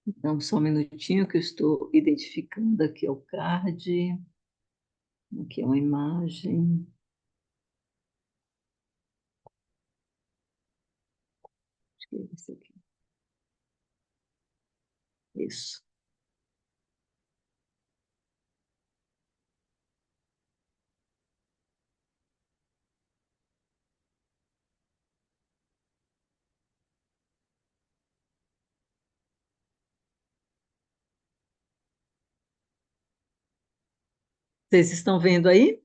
Então, só um minutinho que eu estou identificando aqui o card. Aqui é uma imagem. Acho que é esse aqui. Isso. Vocês estão vendo aí?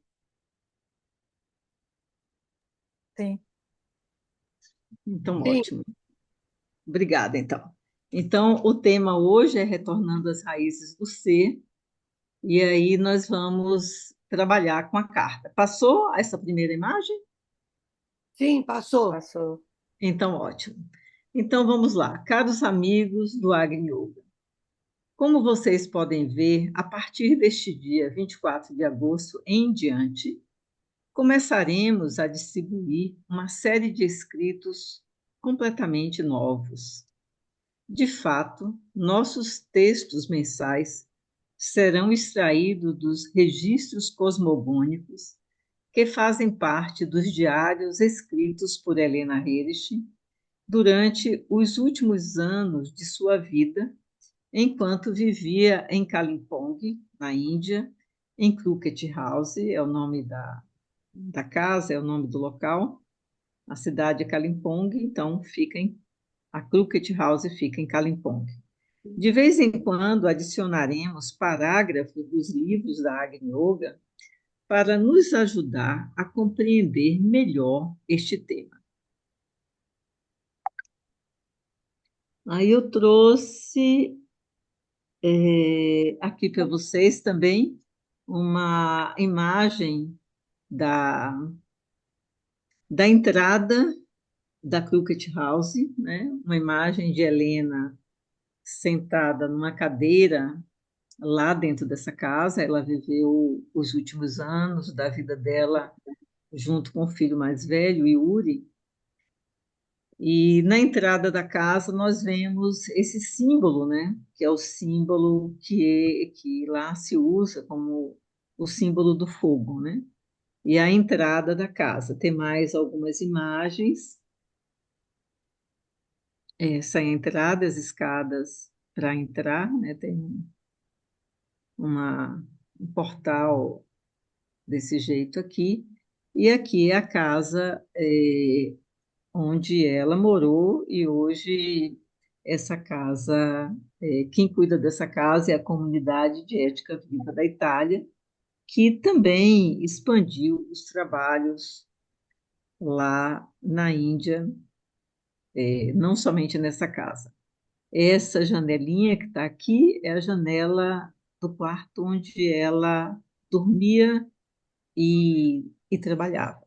Sim. Então, Sim. ótimo. Obrigada, então. Então, o tema hoje é retornando às raízes do ser, e aí nós vamos trabalhar com a carta. Passou essa primeira imagem? Sim, passou. Passou. Então, ótimo. Então, vamos lá. Caros amigos do Agni Yoga, como vocês podem ver, a partir deste dia 24 de agosto em diante, começaremos a distribuir uma série de escritos completamente novos. De fato, nossos textos mensais serão extraídos dos registros cosmogônicos que fazem parte dos diários escritos por Helena Herrich durante os últimos anos de sua vida, enquanto vivia em Kalimpong, na Índia, em Crooked House, é o nome da casa, é o nome do local. A cidade é Kalimpong, então a Crooked House fica em Kalimpong. De vez em quando adicionaremos parágrafos dos livros da Agni Yoga para nos ajudar a compreender melhor este tema. Aí eu trouxe aqui para vocês também uma imagem da, da entrada da Crooked House, né? Uma imagem de Helena sentada numa cadeira lá dentro dessa casa. Ela viveu os últimos anos da vida dela junto com o filho mais velho, Yuri. E na entrada da casa nós vemos esse símbolo, né? Que é o símbolo que lá se usa como o símbolo do fogo, né? E a entrada da casa. Tem mais algumas imagens. Essa é a entrada, as escadas para entrar, né? Tem um portal desse jeito aqui. E aqui é a casa onde ela morou, e hoje essa casa, quem cuida dessa casa é a Comunidade de Ética Viva da Itália, que também expandiu os trabalhos lá na Índia, não somente nessa casa. Essa janelinha que está aqui é a janela do quarto onde ela dormia e trabalhava.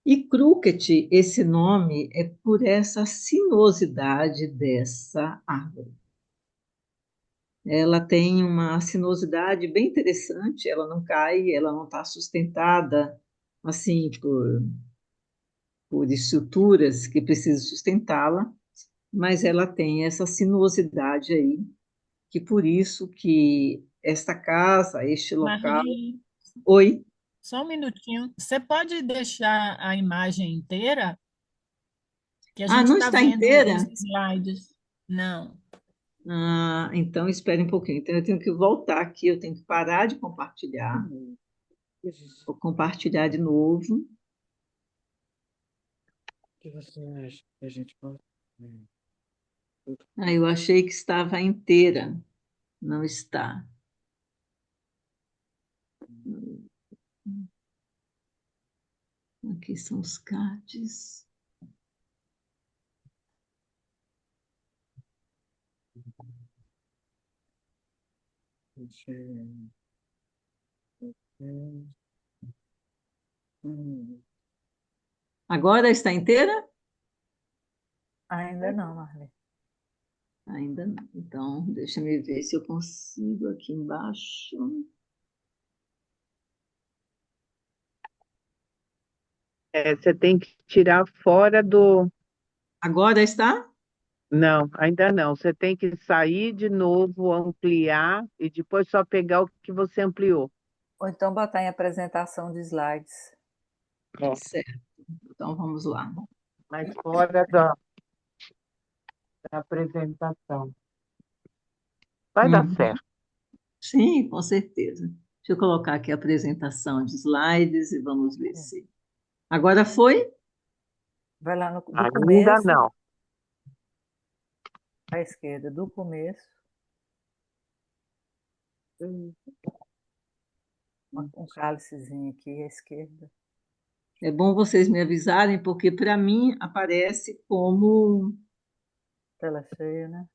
E Crooked, esse nome é por essa sinuosidade dessa árvore. Ela tem uma sinuosidade bem interessante, ela não cai, ela não está sustentada assim por estruturas que precisam sustentá-la, mas ela tem essa sinuosidade aí, que por isso que esta casa, este local... Marli, Oi? só um minutinho. Você pode deixar a imagem inteira? Que a Ah, gente não está está vendo os inteira? slides. Não. Ah, então espere um pouquinho. Então eu tenho que voltar aqui, eu tenho que parar de compartilhar. Vou compartilhar de novo. Que você acha que a gente pode? Ah, eu achei que estava inteira. Não está. Aqui são os cards. Agora está inteira? Ainda não, Marli. Ainda não. Então, deixa eu ver se eu consigo aqui embaixo. Você tem que tirar fora do. Agora está? Não, ainda não. Você tem que sair de novo, ampliar e depois só pegar o que você ampliou. Ou então botar em apresentação de slides. É, Certo. Então vamos lá. mas fora da apresentação. Vai dar Uhum. certo. Sim, com certeza. Deixa eu colocar aqui a apresentação de slides e vamos ver se. Agora foi? Vai lá do Ainda começo não. à esquerda, do começo, um cálicezinho aqui à esquerda. É bom vocês me avisarem, porque para mim aparece como. Tela cheia, né?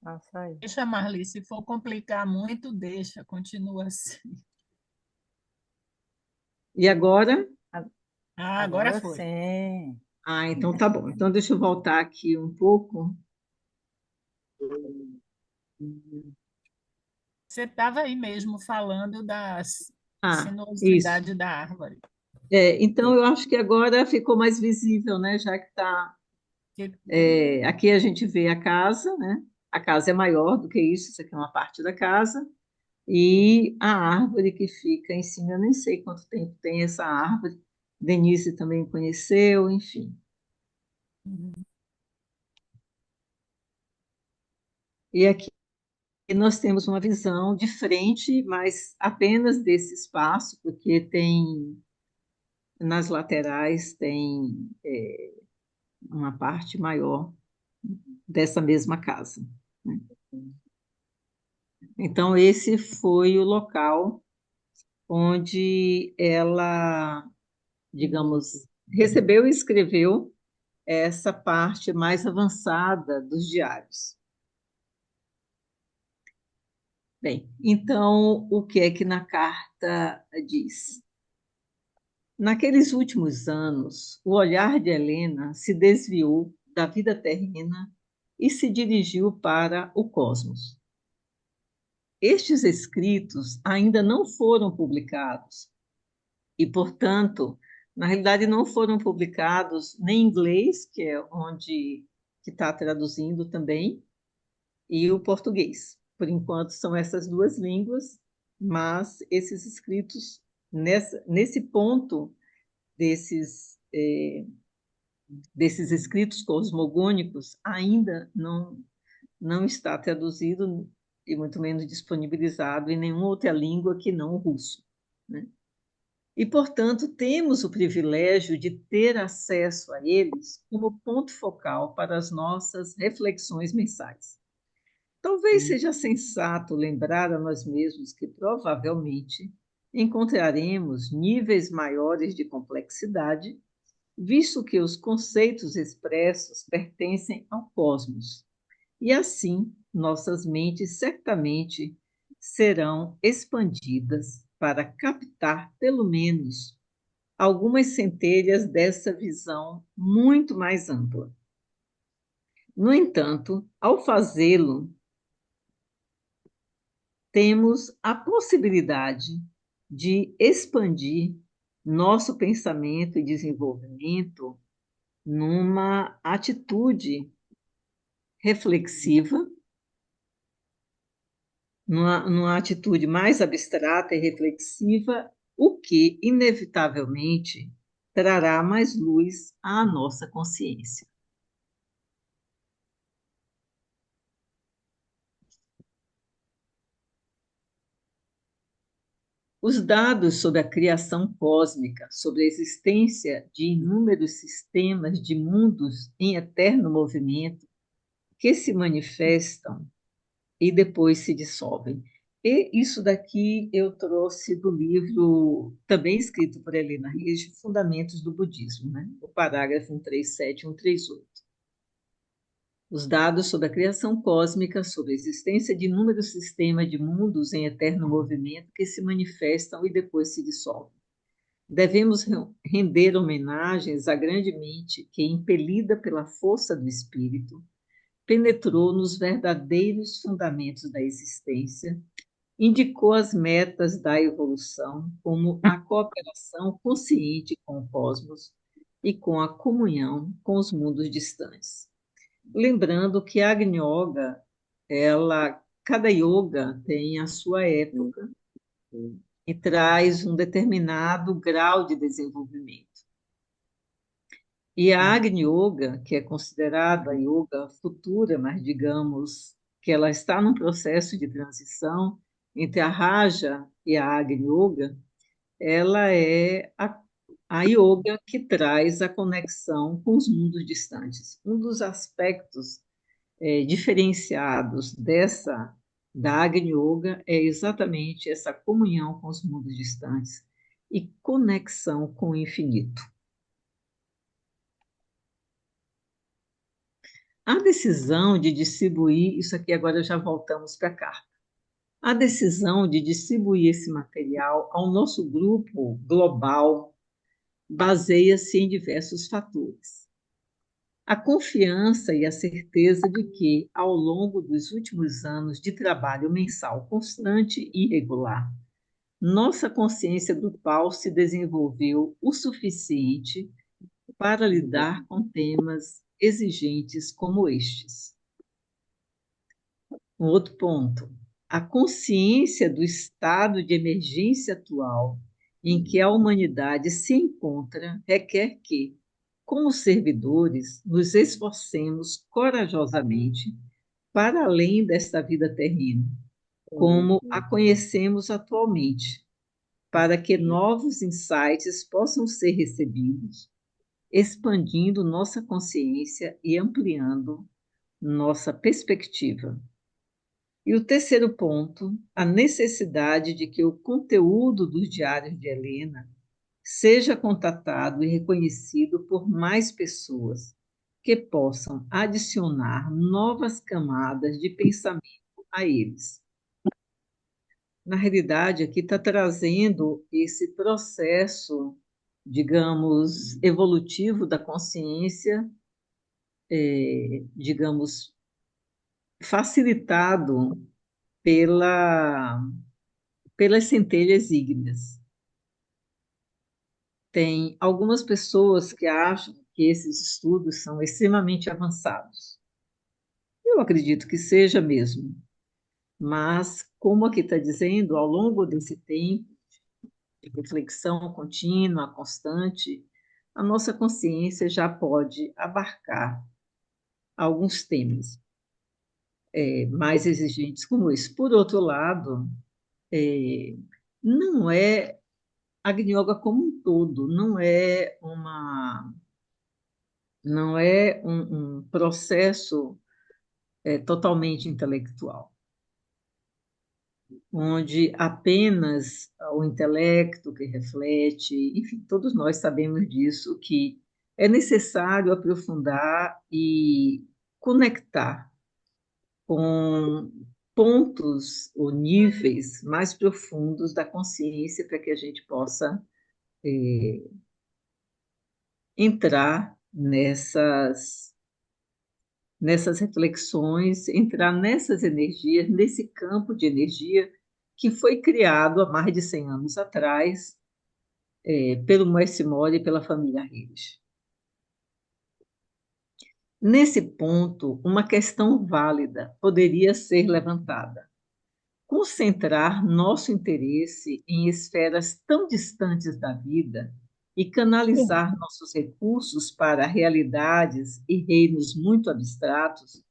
Ah, saiu. Deixa, Marli, se for complicar muito, deixa, continua assim. E agora? Ah, agora Agora foi. sim. Ah, então tá bom. Então deixa eu voltar aqui um pouco. Você estava aí mesmo falando da Ah, isso. sinuosidade da árvore. Então eu acho que agora ficou mais visível, né? Já que está. Que- Aqui a gente vê a casa, né? A casa é maior do que isso aqui é uma parte da casa. E a árvore que fica em cima, eu nem sei quanto tempo tem essa árvore. Denise também conheceu, enfim. E aqui nós temos uma visão de frente, mas apenas desse espaço, porque tem nas laterais tem uma parte maior dessa mesma casa, né? Então, esse foi o local onde ela, digamos, recebeu e escreveu essa parte mais avançada dos diários. Bem, então, o que é que na carta diz? Naqueles últimos anos, o olhar de Helena se desviou da vida terrena e se dirigiu para o cosmos. Estes escritos ainda não foram publicados e, portanto, na realidade não foram publicados nem em inglês, que é onde que está traduzindo também, e o português. Por enquanto são essas duas línguas, mas esses escritos nesse ponto desses escritos cosmogônicos ainda não está traduzido e muito menos disponibilizado em nenhuma outra língua que não o russo, né? E, portanto, temos o privilégio de ter acesso a eles como ponto focal para as nossas reflexões mensais. Talvez seja sensato lembrar a nós mesmos que provavelmente encontraremos níveis maiores de complexidade, visto que os conceitos expressos pertencem ao cosmos. E assim, nossas mentes certamente serão expandidas para captar, pelo menos, algumas centelhas dessa visão muito mais ampla. No entanto, ao fazê-lo, temos a possibilidade de expandir nosso pensamento e desenvolvimento numa atitude reflexiva, numa atitude mais abstrata e reflexiva, o que, inevitavelmente, trará mais luz à nossa consciência. Os dados sobre a criação cósmica, sobre a existência de inúmeros sistemas de mundos em eterno movimento que se manifestam e depois se dissolvem. E isso daqui eu trouxe do livro, também escrito por Helena Rege, Fundamentos do Budismo, né? O parágrafo 137 e 138. Os dados sobre a criação cósmica, sobre a existência de inúmeros sistemas de mundos em eterno movimento que se manifestam e depois se dissolvem. Devemos render homenagens à grande mente que, impelida pela força do espírito, penetrou nos verdadeiros fundamentos da existência, indicou as metas da evolução como a cooperação consciente com o cosmos e com a comunhão com os mundos distantes. Lembrando que a Agni Yoga, cada yoga tem a sua época e traz um determinado grau de desenvolvimento. E a Agni Yoga, que é considerada a yoga futura, mas digamos que ela está num processo de transição entre a Raja e a Agni Yoga, ela é a yoga que traz a conexão com os mundos distantes. Um dos aspectos diferenciados da Agni Yoga é exatamente essa comunhão com os mundos distantes e conexão com o infinito. A decisão de distribuir, isso aqui agora já voltamos para cá. A decisão de distribuir esse material ao nosso grupo global baseia-se em diversos fatores. A confiança e a certeza de que, ao longo dos últimos anos de trabalho mensal constante e regular, nossa consciência grupal se desenvolveu o suficiente para lidar com temas exigentes como estes. Um outro ponto, a consciência do estado de emergência atual em que a humanidade se encontra requer que, como servidores, nos esforcemos corajosamente para além desta vida terrena, como a conhecemos atualmente, para que novos insights possam ser recebidos, expandindo nossa consciência e ampliando nossa perspectiva. E o terceiro ponto, a necessidade de que o conteúdo dos diários de Helena seja contatado e reconhecido por mais pessoas que possam adicionar novas camadas de pensamento a eles. Na realidade, aqui está trazendo esse processo, digamos, evolutivo da consciência, digamos, facilitado pelas centelhas ígneas. Tem algumas pessoas que acham que esses estudos são extremamente avançados. Eu acredito que seja mesmo, mas, como aqui está dizendo, ao longo desse tempo de reflexão contínua, constante, a nossa consciência já pode abarcar alguns temas mais exigentes como esse. Por outro lado, não é a Agni Yoga como um todo, não é um processo totalmente intelectual, onde apenas o intelecto que reflete, enfim, todos nós sabemos disso, que é necessário aprofundar e conectar com pontos ou níveis mais profundos da consciência para que a gente possa entrar nessas reflexões, entrar nessas energias, nesse campo de energia que foi criado há mais de 100 anos atrás pelo Mestre Mori e pela família Reis. Nesse ponto, uma questão válida poderia ser levantada. Concentrar nosso interesse em esferas tão distantes da vida e canalizar nossos recursos para realidades e reinos muito abstratos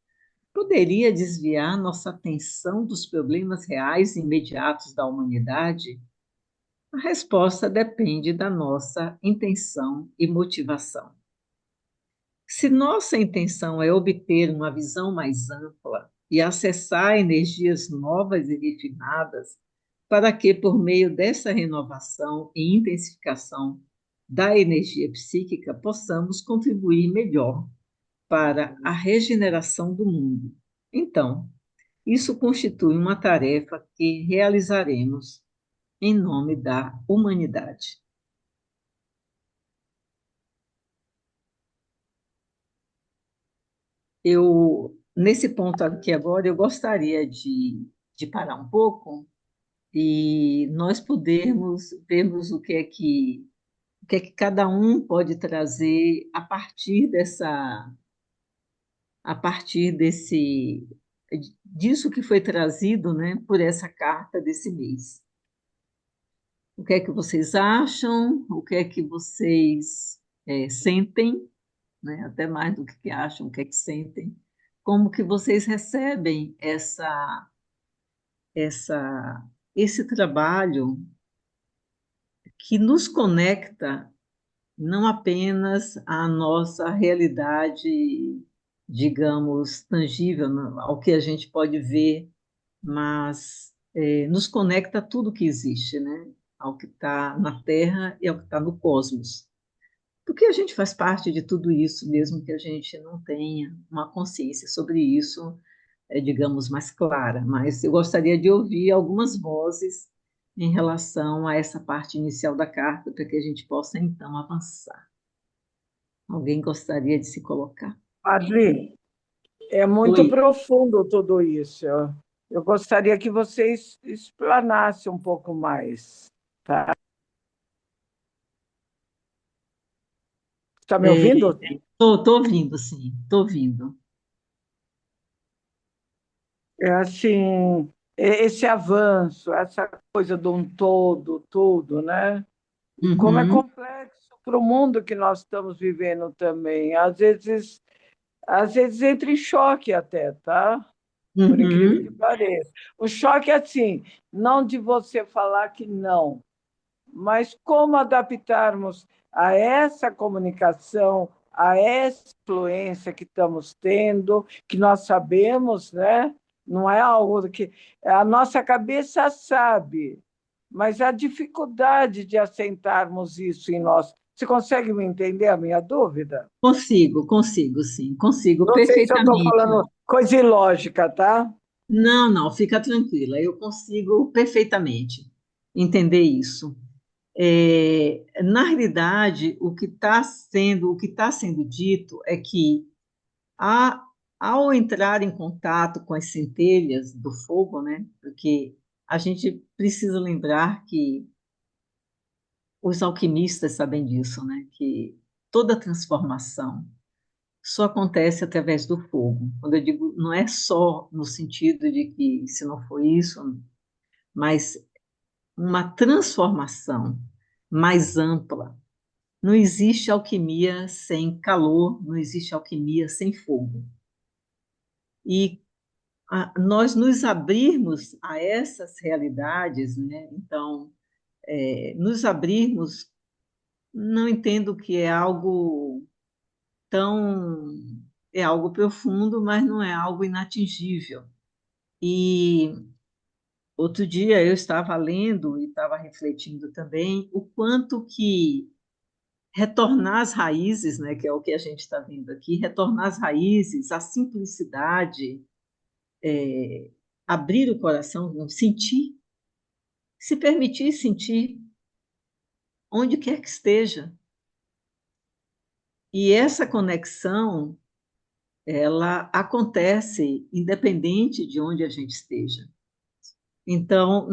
poderia desviar nossa atenção dos problemas reais e imediatos da humanidade? A resposta depende da nossa intenção e motivação. Se nossa intenção é obter uma visão mais ampla e acessar energias novas e refinadas, para que, por meio dessa renovação e intensificação da energia psíquica, possamos contribuir melhor para a regeneração do mundo. Então, isso constitui uma tarefa que realizaremos em nome da humanidade. Nesse ponto aqui agora, eu gostaria de parar um pouco e nós podermos vermos o que é que o que é que cada um pode trazer a partir disso que foi trazido, né, por essa carta desse mês. O que é que vocês acham? O que é que vocês sentem, né? Até mais do que acham, o que é que sentem? Como que vocês recebem essa, esse trabalho que nos conecta não apenas à nossa realidade, digamos, tangível, ao que a gente pode ver, mas nos conecta a tudo que existe, né? Ao que está na Terra e ao que está no cosmos. Porque a gente faz parte de tudo isso, mesmo que a gente não tenha uma consciência sobre isso, digamos, mais clara. Mas eu gostaria de ouvir algumas vozes em relação a essa parte inicial da carta, para que a gente possa, então, avançar. Alguém gostaria de se colocar? Adri, é muito Oi. profundo tudo isso. Eu gostaria que vocês explanassem um pouco mais, tá? Está me ouvindo? Estou ouvindo, sim, estou ouvindo. É assim, esse avanço, essa coisa de um todo, tudo, né? E como é Uhum, complexo para o mundo que nós estamos vivendo também. Às vezes entra em choque até, tá? Por incrível que uhum. pareça. O choque é assim, não de você falar que não, mas como adaptarmos a essa comunicação, a essa influência que estamos tendo, que nós sabemos, né? Não é algo que a nossa cabeça sabe, mas a dificuldade de assentarmos isso em nós. Você consegue me entender a minha dúvida? Consigo, sim, consigo Não sei se eu estou perfeitamente. falando coisa ilógica, tá? Não, não, fica tranquila, eu consigo perfeitamente entender isso. Na realidade, o que está sendo dito é que a, ao entrar em contato com as centelhas do fogo, né? Porque a gente precisa lembrar que os alquimistas sabem disso, né? Que toda transformação só acontece através do fogo. Quando eu digo, não é só no sentido de que se não for isso, mas uma transformação mais ampla. Não existe alquimia sem calor, não existe alquimia sem fogo. E nós nos abrirmos a essas realidades, né? Então, nos abrirmos, não entendo que é algo tão. É algo profundo, mas não é algo inatingível. E outro dia eu estava lendo e estava refletindo também o quanto que retornar às raízes, né, que é o que a gente está vendo aqui, retornar às raízes, a simplicidade, abrir o coração, sentir, se permitir sentir, onde quer que esteja. E essa conexão, ela acontece independente de onde a gente esteja. Então,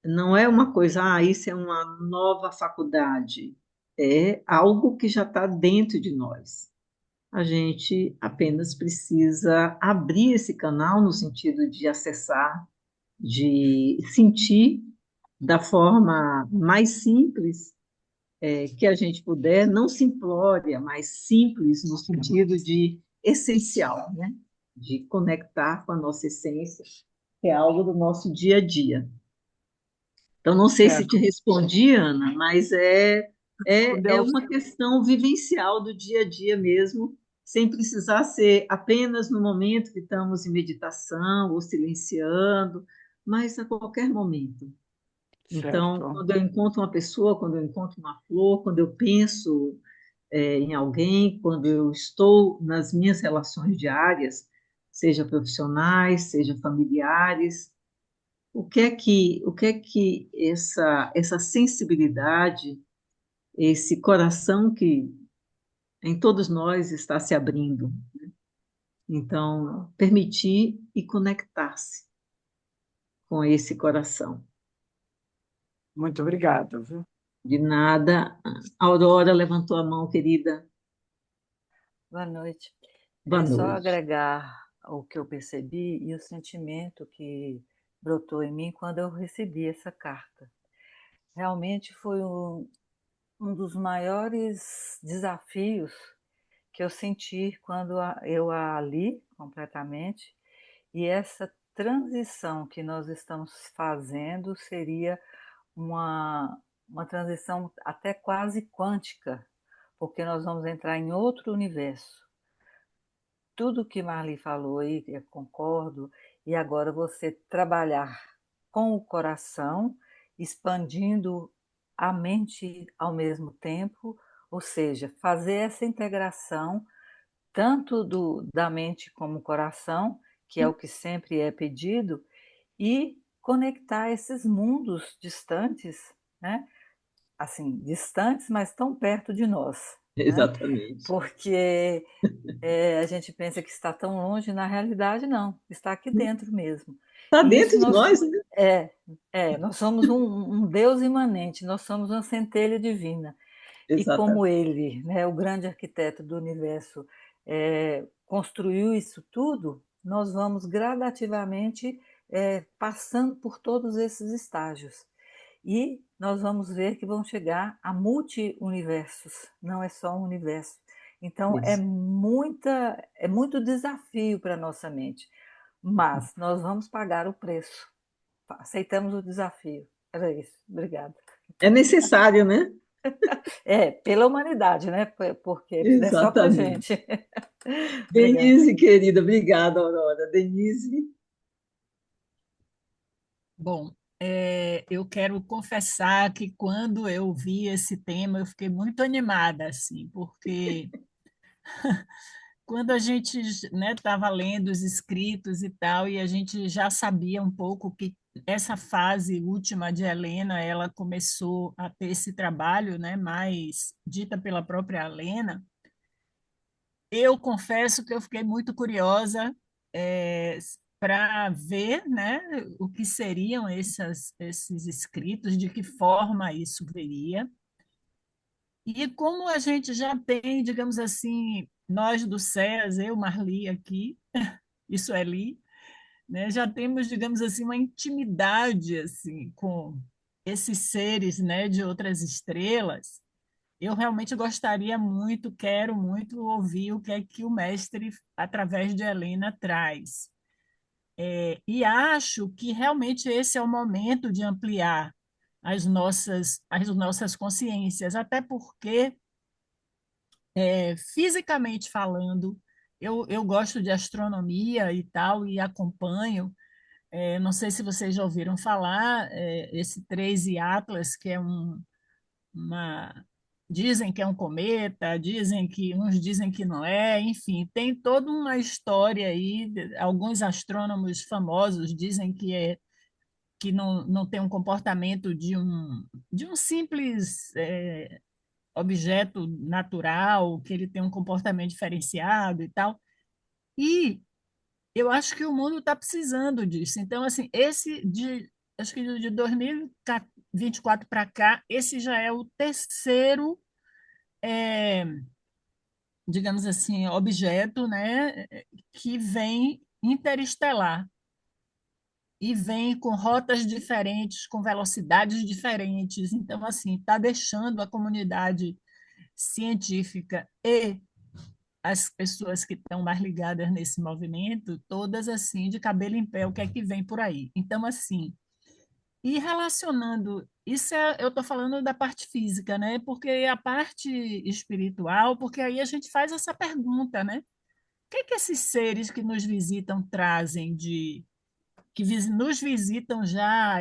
não é uma coisa, isso é uma nova faculdade. É algo que já está dentro de nós. A gente apenas precisa abrir esse canal no sentido de acessar, de sentir da forma mais simples que a gente puder, não simplória, mas simples no sentido de essencial, né? De conectar com a nossa essência, que é algo do nosso dia a dia. Então, não sei se te Certo. respondi, Ana, mas é Respondeu. uma questão vivencial do dia a dia mesmo, sem precisar ser apenas no momento que estamos em meditação ou silenciando, mas a qualquer momento. Então, Certo. quando eu encontro uma pessoa, quando eu encontro uma flor, quando eu penso em alguém, quando eu estou nas minhas relações diárias, seja profissionais, seja familiares, o que é que essa sensibilidade, esse coração que em todos nós está se abrindo? Então, permitir e conectar-se com esse coração. Muito obrigada, viu? De nada. A Aurora levantou a mão, querida. Boa noite. Boa É só noite. agregar o que eu percebi e o sentimento que brotou em mim quando eu recebi essa carta. Realmente foi um dos maiores desafios que eu senti quando eu a li completamente, e essa transição que nós estamos fazendo seria uma transição até quase quântica, porque nós vamos entrar em outro universo. Tudo que Marli falou aí, eu concordo, e agora você trabalhar com o coração, expandindo a mente ao mesmo tempo, ou seja, fazer essa integração tanto da mente como o coração, que é o que sempre é pedido, e conectar esses mundos distantes, né? Assim, distantes, mas tão perto de nós, né? Exatamente. Porque a gente pensa que está tão longe, na realidade não, está aqui dentro mesmo. Está E isso dentro de nós, né? é, nós somos um Deus imanente, nós somos uma centelha divina. E como Exatamente. ele, né, o grande arquiteto do universo, construiu isso tudo, nós vamos gradativamente passando por todos esses estágios. E nós vamos ver que vão chegar a multi-universos, não é só um universo. Então, Isso. é muito desafio para a nossa mente, mas nós vamos pagar o preço. Aceitamos o desafio. Era isso. Obrigada. É necessário, né? Pela humanidade, né? Porque não é só para a Exatamente. gente. Obrigada. Denise, querida, obrigada, Aurora. Denise, Bom, eu quero confessar que quando eu vi esse tema, eu fiquei muito animada, assim, porque quando a gente, né, estava lendo os escritos e tal, e a gente já sabia um pouco que essa fase última de Helena, ela começou a ter esse trabalho, né, mais dita pela própria Helena, eu confesso que eu fiquei muito curiosa para ver, né, o que seriam esses escritos, de que forma isso viria. E como a gente já tem, digamos assim, nós do SEAS, eu, Marli aqui, isso é Li, né, já temos, digamos assim, uma intimidade assim com esses seres, né, de outras estrelas. Eu realmente gostaria muito, quero muito ouvir o que é que o mestre, através de Helena, traz. E acho que realmente esse é o momento de ampliar as nossas consciências, até porque, fisicamente falando, eu gosto de astronomia e tal, e acompanho. Não sei se vocês já ouviram falar, esse 13 Atlas, que é uma dizem que é um cometa, uns dizem que não é, enfim, tem toda uma história aí. Alguns astrônomos famosos dizem que não tem um comportamento de um simples objeto natural, que ele tem um comportamento diferenciado e tal. E eu acho que o mundo está precisando disso. Então, assim, acho que de 2024 para cá, esse já é o terceiro, é, digamos assim, objeto, né, que vem interestelar e vem com rotas diferentes, com velocidades diferentes. Então, assim, está deixando a comunidade científica e as pessoas que estão mais ligadas nesse movimento, todas assim, de cabelo em pé, o que é que vem por aí. Então, assim, e relacionando, eu estou falando da parte física, né? Porque a parte espiritual, porque aí a gente faz essa pergunta, né? O que é que esses seres que nos visitam trazem nos visitam já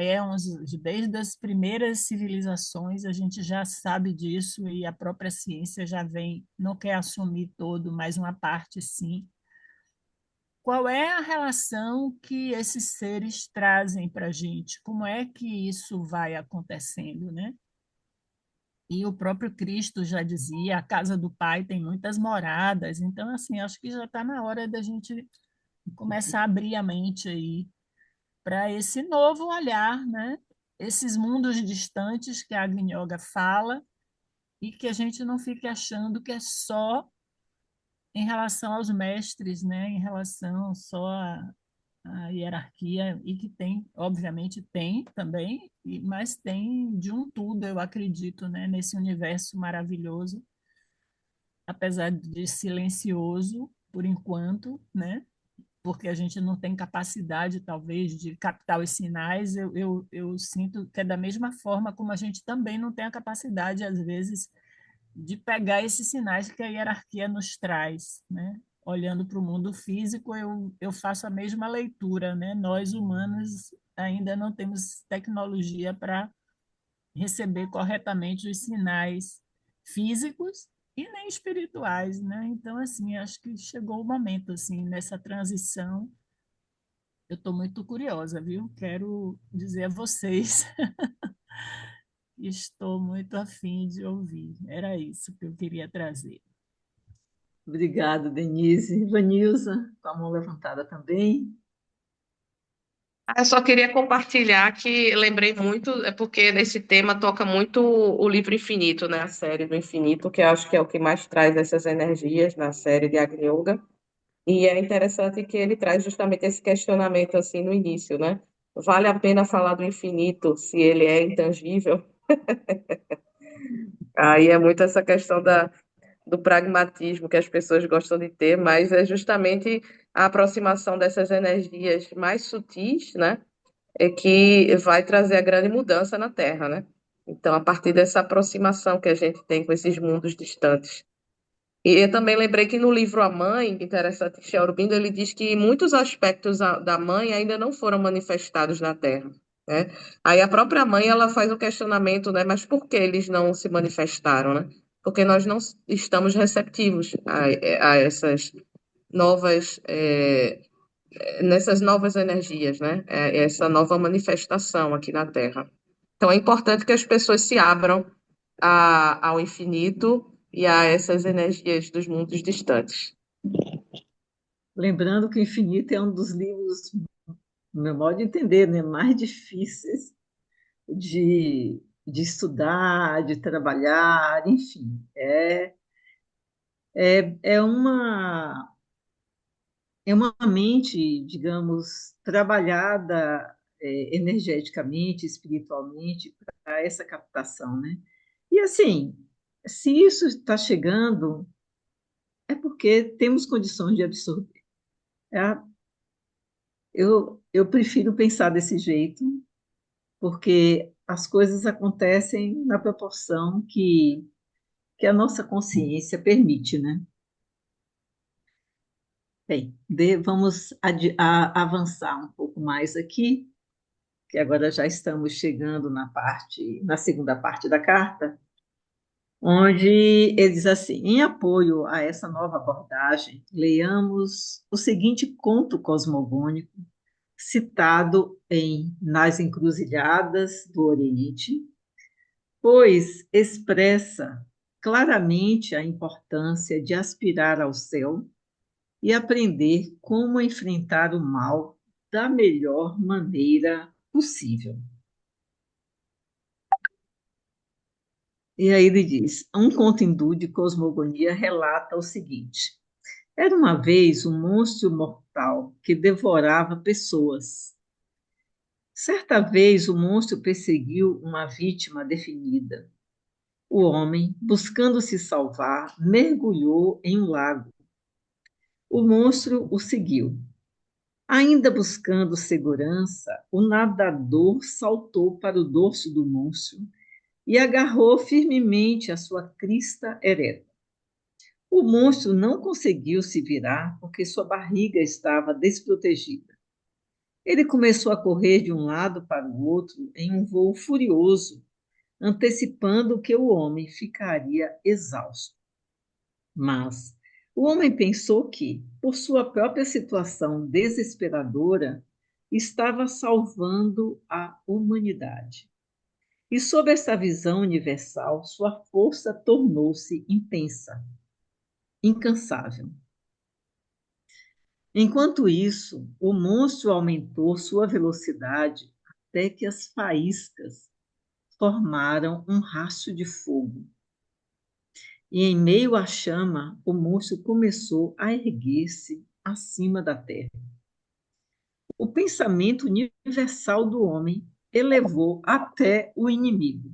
desde as primeiras civilizações, a gente já sabe disso e a própria ciência já vem, não quer assumir todo, mas uma parte sim. Qual é a relação que esses seres trazem para a gente? Como é que isso vai acontecendo, né? E o próprio Cristo já dizia, a casa do Pai tem muitas moradas. Então, assim, acho que já está na hora da gente começar a abrir a mente aí para esse novo olhar, né? esses mundos distantes que a Agni Yoga fala e que a gente não fique achando que é só em relação aos mestres, né? Em relação só à hierarquia, e que tem, obviamente tem também, mas tem de um tudo, eu acredito, né? Nesse universo maravilhoso, apesar de silencioso por enquanto, né? Porque a gente não tem capacidade, talvez, de captar os sinais, eu sinto que é da mesma forma como a gente também não tem a capacidade, às vezes, de pegar esses sinais que a hierarquia nos traz, né? Olhando para o mundo físico, eu faço a mesma leitura, né? Nós, humanos, ainda não temos tecnologia para receber corretamente os sinais físicos e nem espirituais, né? Então, assim, acho que chegou o momento, assim, nessa transição. Eu estou muito curiosa, viu? Quero dizer a vocês que estou muito afim de ouvir. Era isso que eu queria trazer. Obrigada, Denise. Vanilza, com a mão levantada também. Eu só queria compartilhar que lembrei muito, é porque nesse tema toca muito o livro Infinito, né? A série do Infinito, que eu acho que é o que mais traz essas energias na série de Agni Yoga. E é interessante que ele traz justamente esse questionamento assim no início, né? Vale a pena falar do infinito se ele é intangível? Aí é muito essa questão do pragmatismo que as pessoas gostam de ter, mas é justamente a aproximação dessas energias mais sutis, né? É que vai trazer a grande mudança na Terra, né? Então, a partir dessa aproximação que a gente tem com esses mundos distantes. E eu também lembrei que no livro A Mãe, interessante, que Sri Aurobindo, ele diz que muitos aspectos da mãe ainda não foram manifestados na Terra, né? Aí a própria mãe, ela faz o questionamento, né? Mas por que eles não se manifestaram, né? Porque nós não estamos receptivos a essas novas, nessas novas energias, né? Essa nova manifestação aqui na Terra. Então é importante que as pessoas se abram ao infinito e a essas energias dos mundos distantes. Lembrando que o Infinito é um dos livros, no meu modo de entender, né, mais difíceis de estudar, de trabalhar, enfim. É é uma mente, digamos, trabalhada energeticamente, espiritualmente, para essa captação, né? E assim, se isso está chegando, é porque temos condições de absorver. É, eu prefiro pensar desse jeito, porque as coisas acontecem na proporção que a nossa consciência permite, né? Bem, vamos avançar um pouco mais aqui, que agora já estamos chegando na segunda parte da carta, onde ele diz assim: em apoio a essa nova abordagem, leiamos o seguinte conto cosmogônico citado em Nas Encruzilhadas do Oriente, pois expressa claramente a importância de aspirar ao céu e aprender como enfrentar o mal da melhor maneira possível. E aí ele diz: um conto hindu de cosmogonia relata o seguinte: era uma vez um monstro mortal que devorava pessoas. Certa vez o monstro perseguiu uma vítima definida. O homem, buscando se salvar, mergulhou em um lago. O monstro o seguiu. Ainda buscando segurança, o nadador saltou para o dorso do monstro e agarrou firmemente a sua crista ereta. O monstro não conseguiu se virar porque sua barriga estava desprotegida. Ele começou a correr de um lado para o outro em um voo furioso, antecipando que o homem ficaria exausto. Mas o homem pensou que, por sua própria situação desesperadora, estava salvando a humanidade. E sob essa visão universal, sua força tornou-se intensa, incansável. Enquanto isso, o monstro aumentou sua velocidade até que as faíscas formaram um rastro de fogo. E em meio à chama, o monstro começou a erguer-se acima da terra. O pensamento universal do homem elevou até o inimigo.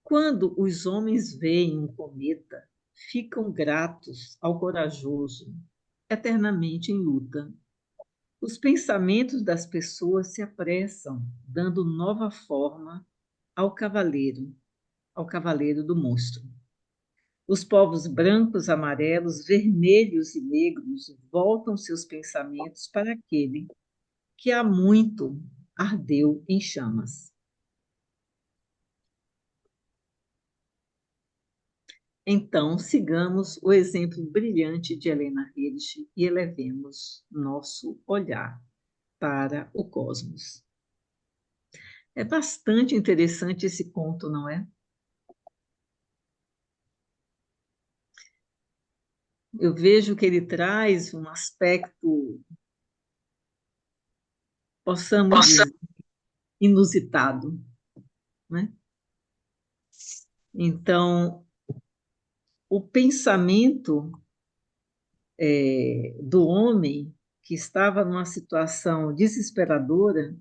Quando os homens veem um cometa, ficam gratos ao corajoso, eternamente em luta. Os pensamentos das pessoas se apressam, dando nova forma ao cavaleiro do monstro. Os povos brancos, amarelos, vermelhos e negros voltam seus pensamentos para aquele que há muito ardeu em chamas. Então, sigamos o exemplo brilhante de Helena Hirsch e elevemos nosso olhar para o cosmos. É bastante interessante esse conto, não é? Eu vejo que ele traz um aspecto, possamos dizer, inusitado, né? Então, o pensamento do homem que estava numa situação desesperadora,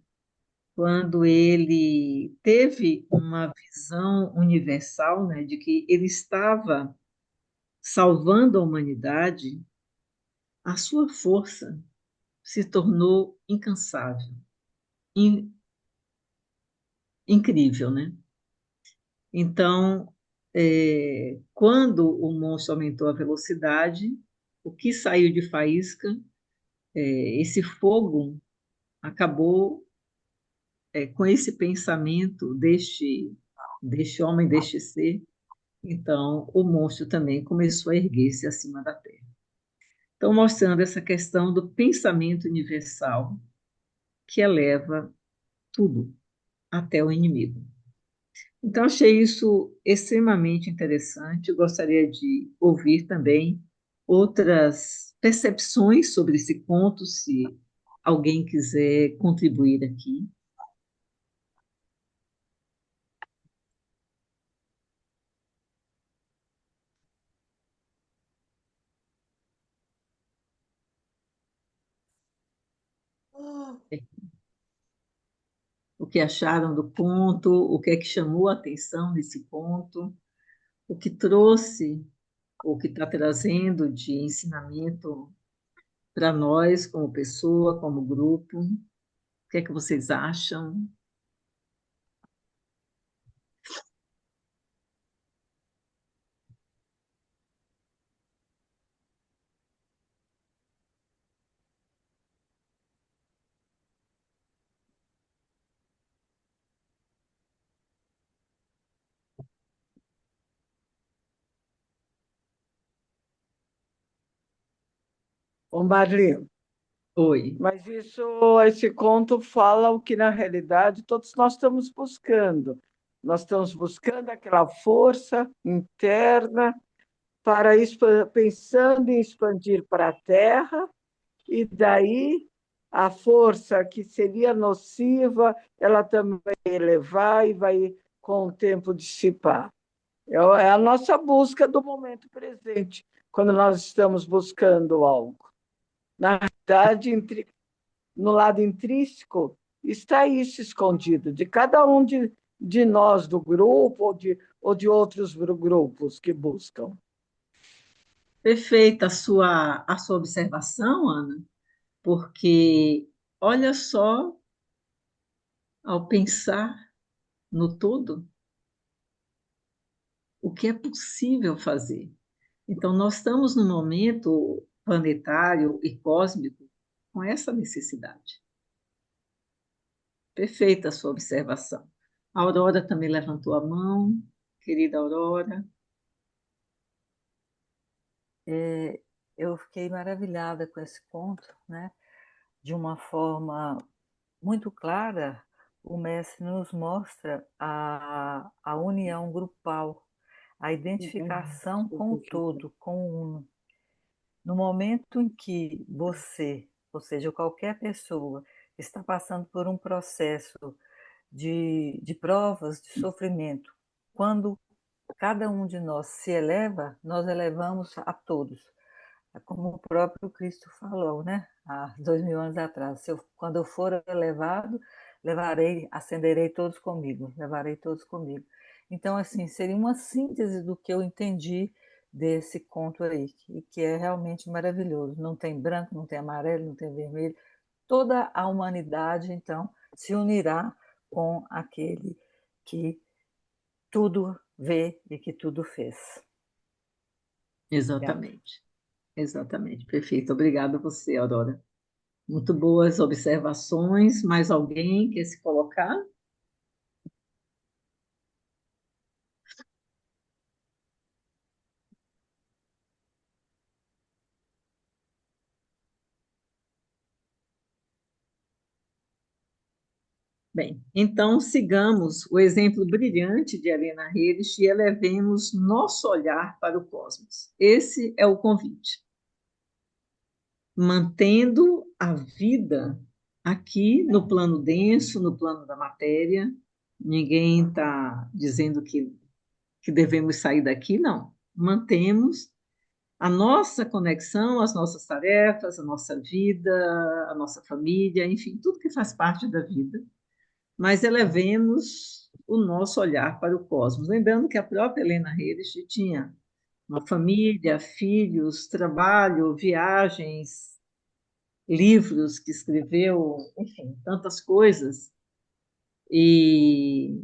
quando ele teve uma visão universal, né, de que ele estava salvando a humanidade, a sua força se tornou incansável, in, incrível, né? Então, quando o monstro aumentou a velocidade, o que saiu de faísca, esse fogo acabou com esse pensamento deste homem, deste ser. Então, o monstro também começou a erguer-se acima da terra. Então, mostrando essa questão do pensamento universal que eleva tudo, até o inimigo. Então, achei isso extremamente interessante. Eu gostaria de ouvir também outras percepções sobre esse conto, se alguém quiser contribuir aqui. O que acharam do conto, o que é que chamou a atenção nesse conto, o que trouxe, o que está trazendo de ensinamento para nós, como pessoa, como grupo. O que é que vocês acham? Ô, Marli, Oi. mas esse conto fala o que, na realidade, todos nós estamos buscando. Nós estamos buscando aquela força interna para pensando em expandir para a Terra, e daí a força que seria nociva, ela também vai elevar e vai, com o tempo, dissipar. É a nossa busca do momento presente, quando nós estamos buscando algo. Na realidade, no lado intrínseco, está isso escondido, de cada um de nós do grupo ou de outros grupos que buscam. Perfeita a sua observação, Ana, porque olha só, ao pensar no todo, o que é possível fazer. Então, nós estamos num momento planetário e cósmico com essa necessidade. Perfeita a sua observação. A Aurora também levantou a mão, querida Aurora. Eu fiquei maravilhada com esse conto, né? De uma forma muito clara, o mestre nos mostra a união grupal, a identificação com o todo, com o uno. No momento em que você, ou seja, qualquer pessoa, está passando por um processo de provas, de sofrimento. Quando cada um de nós se eleva, nós elevamos a todos. É como o próprio Cristo falou, né? Há 2000 anos atrás. Quando eu for elevado, levarei, acenderei todos comigo, levarei todos comigo. Então, assim, seria uma síntese do que eu entendi desse conto aí, que é realmente maravilhoso. Não tem branco, não tem amarelo, não tem vermelho. Toda a humanidade, então, se unirá com aquele que tudo vê e que tudo fez. Obrigada. Exatamente, exatamente. Perfeito. Obrigada a você, Aurora. Muito boas observações. Mais alguém quer se colocar? Bem, então sigamos o exemplo brilhante de Helena Reis e elevemos nosso olhar para o cosmos. Esse é o convite. Mantendo a vida aqui no plano denso, no plano da matéria. Ninguém está dizendo que devemos sair daqui, não. Mantemos a nossa conexão, as nossas tarefas, a nossa vida, a nossa família, enfim, tudo que faz parte da vida, mas elevemos o nosso olhar para o cosmos. Lembrando que a própria Helena Reis tinha uma família, filhos, trabalho, viagens, livros que escreveu, enfim, tantas coisas. E,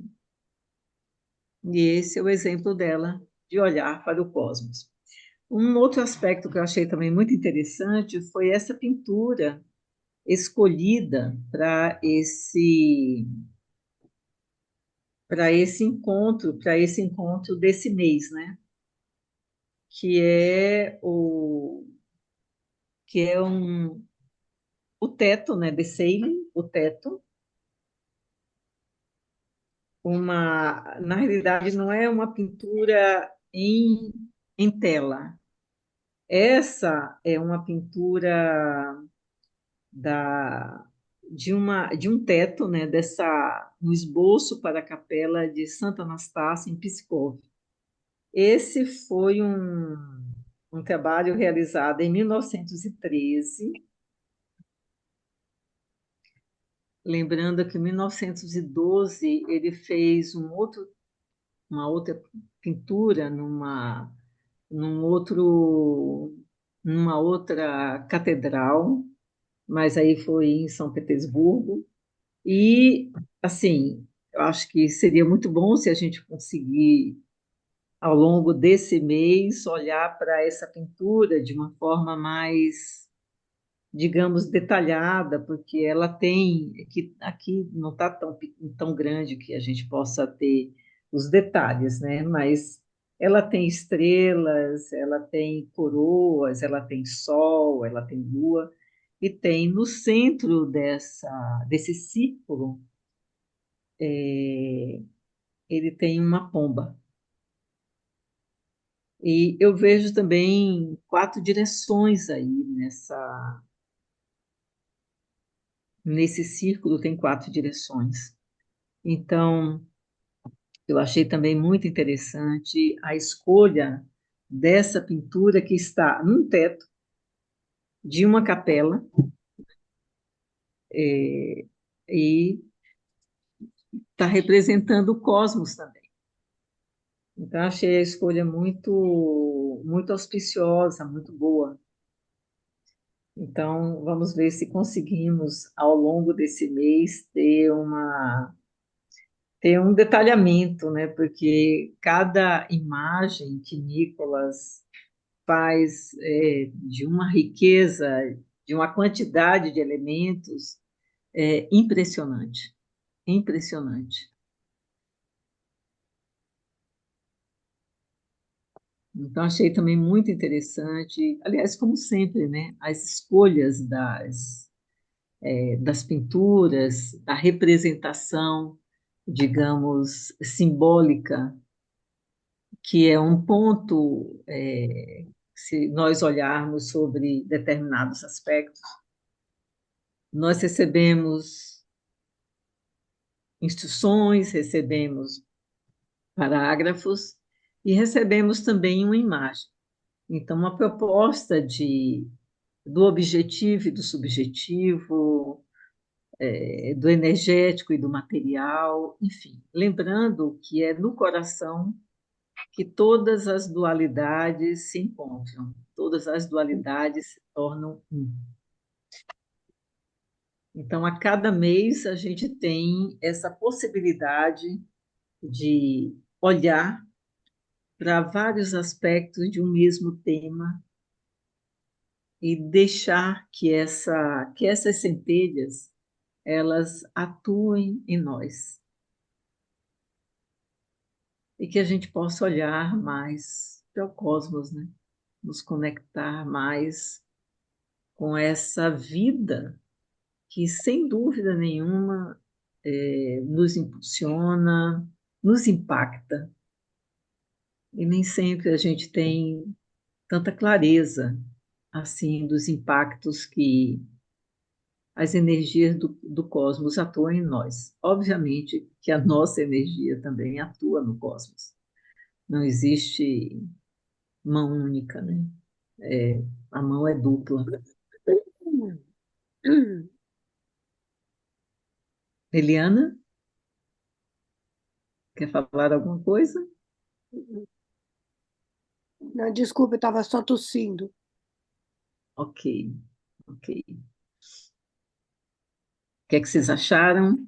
e esse é o exemplo dela de olhar para o cosmos. Um outro aspecto que eu achei também muito interessante foi essa pintura escolhida para esse encontro desse mês, né? Que é o teto, né? The Ceiling, o teto. Na realidade, não é uma pintura em tela. Essa é uma pintura da, de um teto, né, um esboço para a capela de Santa Anastácia, em Pskov. Esse foi um trabalho realizado em 1913, lembrando que em 1912 ele fez uma outra pintura num outro, numa outra catedral, mas aí foi em São Petersburgo. E, assim, eu acho que seria muito bom se a gente conseguir, ao longo desse mês, olhar para essa pintura de uma forma mais, digamos, detalhada, porque ela tem, aqui não está tão grande que a gente possa ter os detalhes, né? Mas ela tem estrelas, ela tem coroas, ela tem sol, ela tem lua, e tem no centro desse círculo, ele tem uma pomba. E eu vejo também 4 direções aí nesse círculo, tem 4 direções. Então, eu achei também muito interessante a escolha dessa pintura que está num teto de uma capela, e está representando o cosmos também. Então, achei a escolha muito auspiciosa, muito boa. Então, vamos ver se conseguimos, ao longo desse mês, ter um detalhamento, né? Porque cada imagem que Nicolas faz de uma riqueza, de uma quantidade de elementos impressionante, impressionante. Então, achei também muito interessante, aliás, como sempre, né? As escolhas das pinturas, da representação, digamos, simbólica, que é um ponto, se nós olharmos sobre determinados aspectos, nós recebemos instruções, recebemos parágrafos e recebemos também uma imagem. Então, uma proposta do objetivo e do subjetivo, do energético e do material, enfim, lembrando que é no coração que todas as dualidades se encontram, todas as dualidades se tornam um. Então, a cada mês, a gente tem essa possibilidade de olhar para vários aspectos de um mesmo tema e deixar que essas centelhas elas atuem em nós e que a gente possa olhar mais para o cosmos, né? Nos conectar mais com essa vida que, sem dúvida nenhuma, nos impulsiona, nos impacta, e nem sempre a gente tem tanta clareza assim dos impactos que as energias do cosmos atuam em nós. Obviamente que a nossa energia também atua no cosmos. Não existe mão única, né? A mão é dupla. Eliana, quer falar alguma coisa? Não, desculpa, eu estava só tossindo. Ok, ok. O que é que vocês acharam?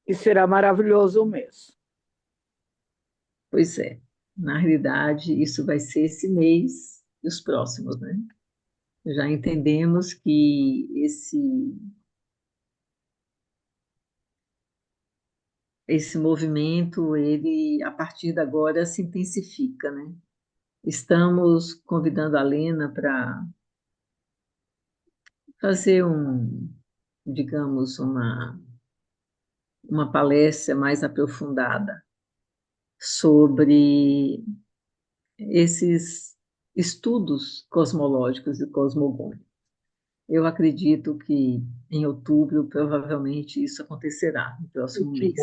E será maravilhoso o mês. Pois é, na realidade, isso vai ser esse mês e os próximos, né? Já entendemos que esse movimento, ele, a partir de agora, se intensifica, né? Estamos convidando a Lena para fazer digamos, uma palestra mais aprofundada sobre esses estudos cosmológicos e cosmogônicos. Eu acredito que em outubro, provavelmente, isso acontecerá, no próximo mês.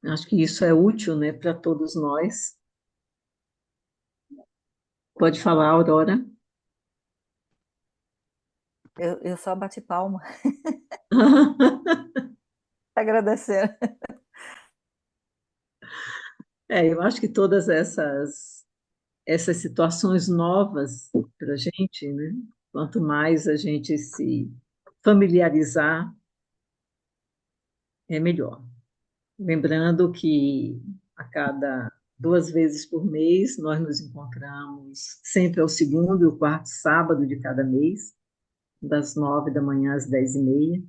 Acho que isso é útil, né, para todos nós. Pode falar, Aurora. Eu só bati palma, agradecendo. Eu acho que todas essas situações novas para a gente, né? Quanto mais a gente se familiarizar, é melhor. Lembrando que a cada 2 vezes por mês nós nos encontramos sempre ao segundo e o quarto sábado de cada mês, das 9 da manhã às 10h30,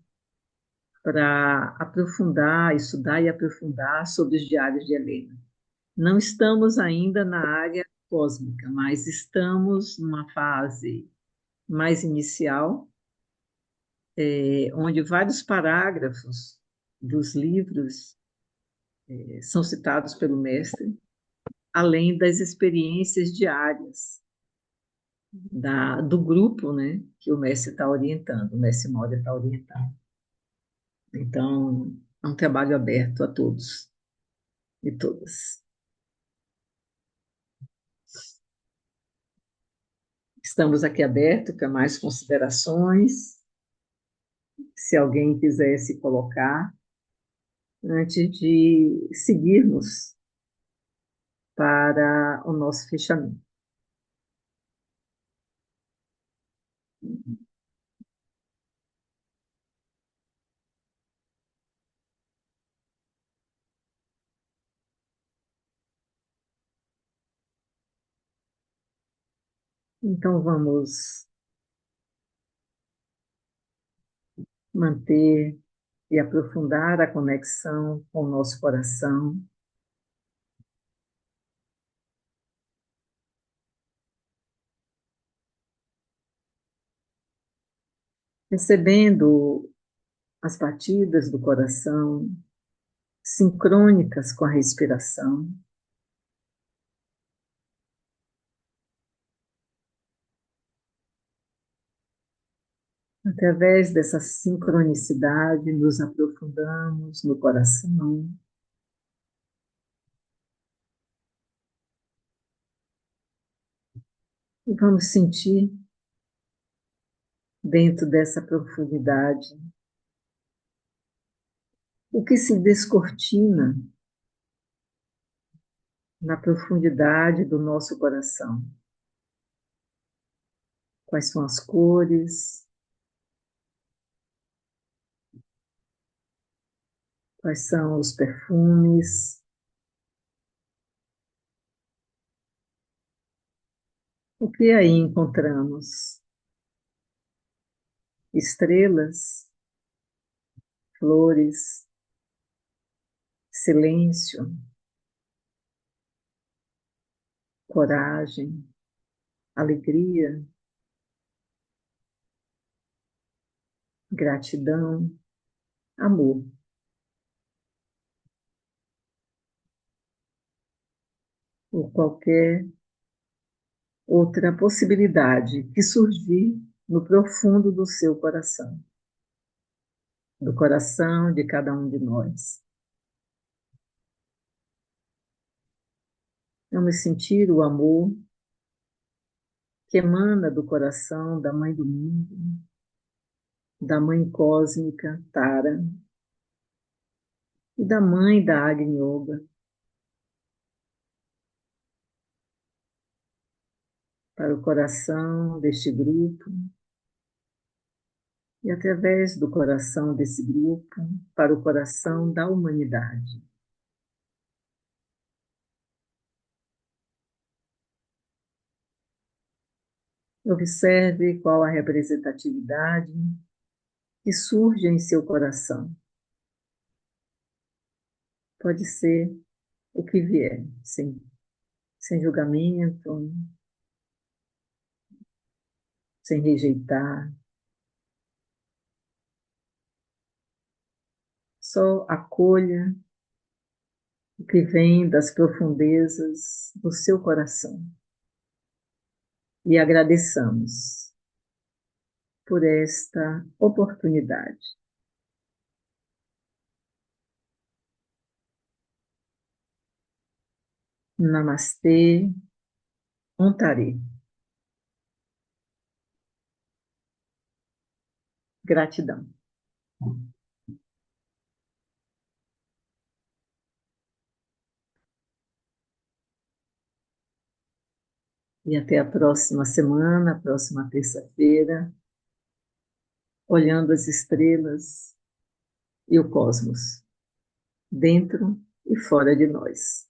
para aprofundar, estudar e aprofundar sobre os diários de Helena. Não estamos ainda na área cósmica, mas estamos numa fase mais inicial, onde vários parágrafos dos livros são citados pelo mestre, além das experiências diárias do grupo, né, que o mestre está orientando, o mestre Moria está orientando. Então, é um trabalho aberto a todos e todas. Estamos aqui abertos para mais considerações, se alguém quiser se colocar, antes de seguirmos para o nosso fechamento. Então, vamos manter e aprofundar a conexão com o nosso coração, recebendo as batidas do coração, sincrônicas com a respiração. Através dessa sincronicidade, nos aprofundamos no coração e vamos sentir dentro dessa profundidade o que se descortina na profundidade do nosso coração. Quais são as cores, quais são os perfumes, o que aí encontramos? Estrelas, flores, silêncio, coragem, alegria, gratidão, amor. Ou qualquer outra possibilidade que surgir no profundo do seu coração, do coração de cada um de nós. Vamos sentir o amor que emana do coração da Mãe do Mundo, da Mãe Cósmica, Tara, e da Mãe da Agni Yoga, para o coração deste grupo, e através do coração desse grupo, para o coração da humanidade. Observe qual a representatividade que surge em seu coração. Pode ser o que vier, sem julgamento, sem rejeitar. Só acolha o que vem das profundezas do seu coração. E agradeçamos por esta oportunidade. Namastê, Ontare. Gratidão. E até a próxima semana, a próxima terça-feira, olhando as estrelas e o cosmos, dentro e fora de nós.